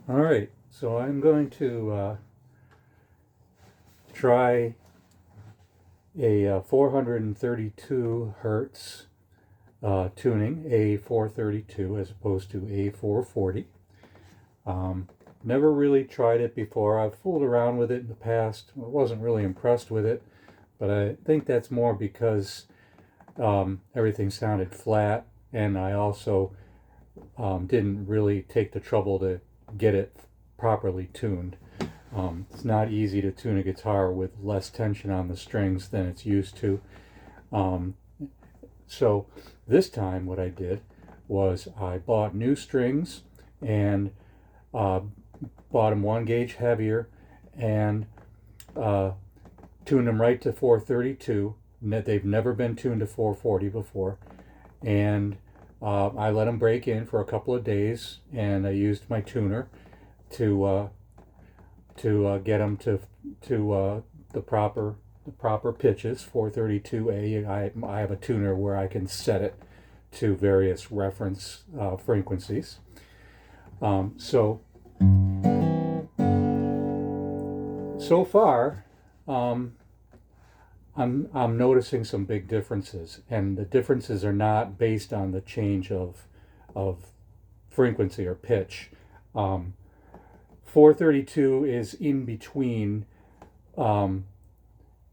All right, so I'm going to try a 432 hertz tuning, A432 as opposed to A440. Never really tried it before. I've fooled around with it in the past. I wasn't really impressed with it, but I think that's more because everything sounded flat, and I also didn't really take the trouble to get it properly tuned. It's not easy to tune a guitar with less tension on the strings than it's used to. Um, so this time what I did was I bought new strings and uh, bought them 1 gauge heavier and uh, tuned them right to 432. They've never been tuned to 440 before. And I let them break in for a couple of days, and I used my tuner to get them to the proper pitches. 432A. I have a tuner where I can set it to various reference frequencies. So far, I'm noticing some big differences, and the differences are not based on the change of frequency or pitch. 432 is in between um,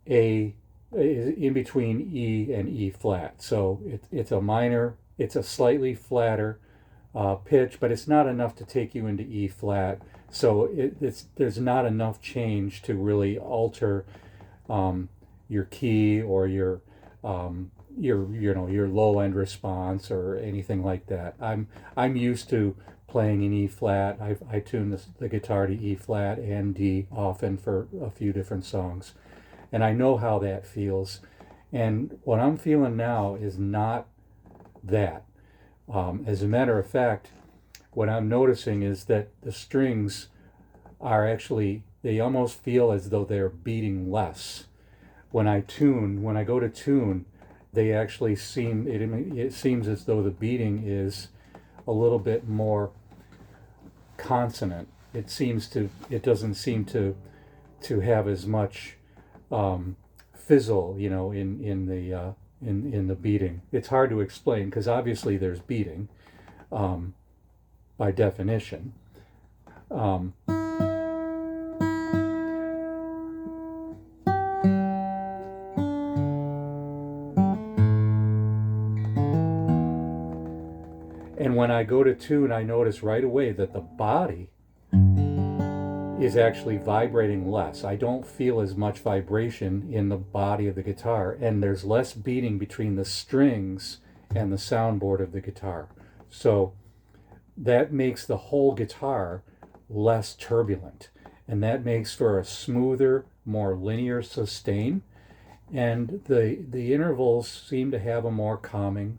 a is in between E and E flat. So it's a minor, it's a slightly flatter pitch, but it's not enough to take you into E flat. So there's not enough change to really alter your key or your low end response or anything like that. I'm used to playing in E flat. I tune the guitar to E flat and D often for a few different songs, and I know how that feels. And what I'm feeling now is not that. As a matter of fact, what I'm noticing is that the strings are actually, they almost feel as though they're beating less. When I go to tune, they actually it seems as though the beating is a little bit more consonant. It doesn't seem to have as much fizzle, in the beating. It's hard to explain because obviously there's beating by definition. Um, and when I go to tune, I notice right away that the body is actually vibrating less. I don't feel as much vibration in the body of the guitar, and there's less beating between the strings and the soundboard of the guitar. So that makes the whole guitar less turbulent, and that makes for a smoother, more linear sustain. And the intervals seem to have a more calming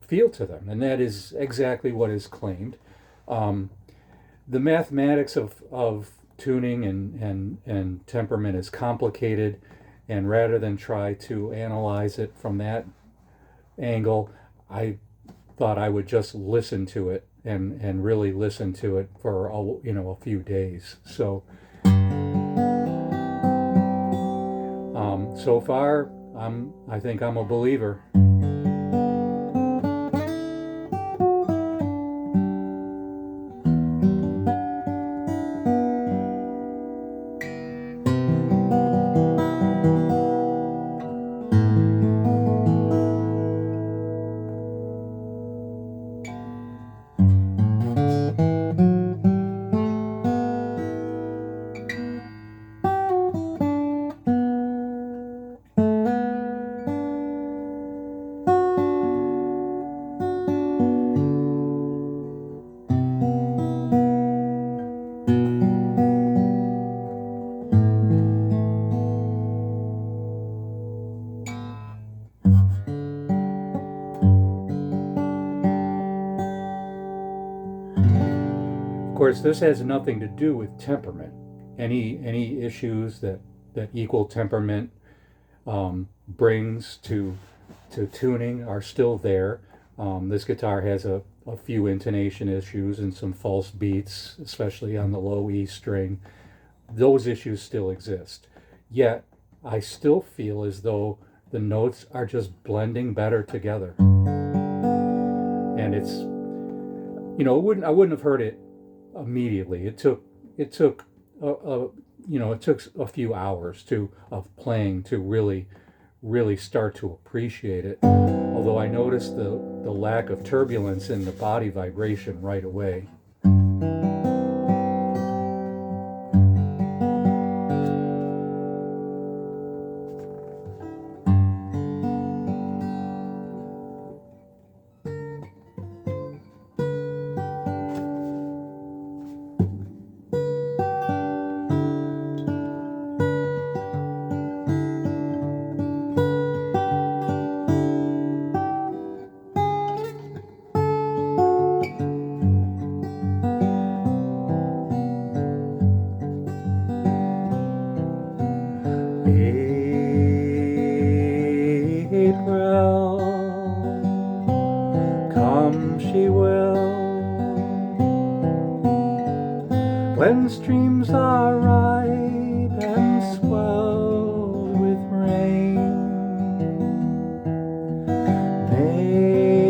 feel to them, and that is exactly what is claimed. Um, the mathematics of tuning and temperament is complicated, and rather than try to analyze it from that angle, I thought I would just listen to it and really listen to it for a few days. So so far I think I'm a believer. Of course, this has nothing to do with temperament. Any issues that equal temperament brings to tuning are still there. This guitar has a few intonation issues and some false beats, especially on the low E string. Those issues still exist. Yet, I still feel as though the notes are just blending better together. And it's, I wouldn't have heard it immediately. It took it took a few hours of playing to really start to appreciate it. Although I noticed the lack of turbulence in the body vibration right away. April, come she will, when streams are ripe and swelled with rain. May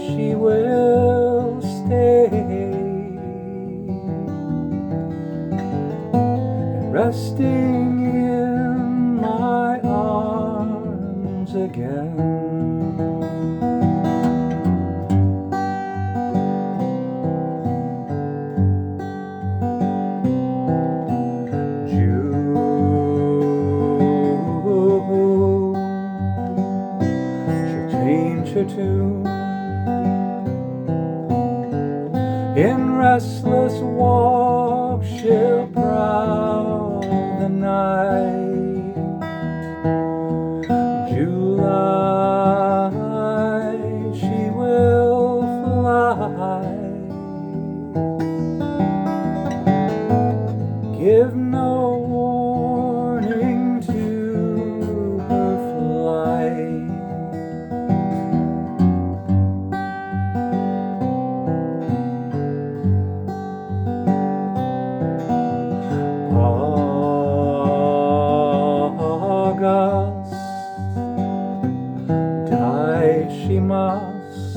she will stay and resting in my arms again. Her tune in restless walk she'll prowl the night. July she will fly, give no warning to her flight. Die she must.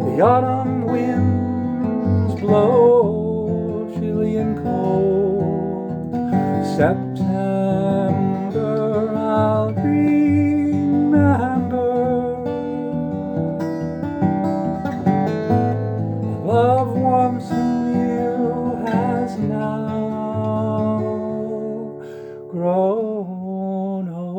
The autumn winds blow chilly and cold. September I'll remember. Love once new has now grown old.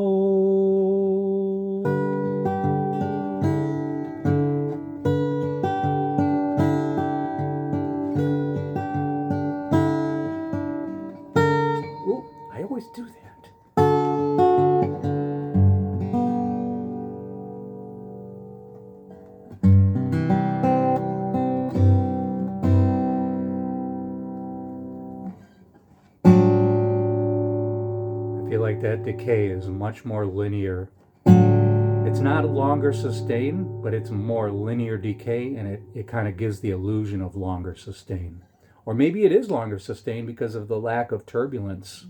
Ooh, I always do that. I feel like that decay is much more linear. It's not longer sustain, but it's more linear decay, and it kind of gives the illusion of longer sustain. Or maybe it is longer sustain because of the lack of turbulence.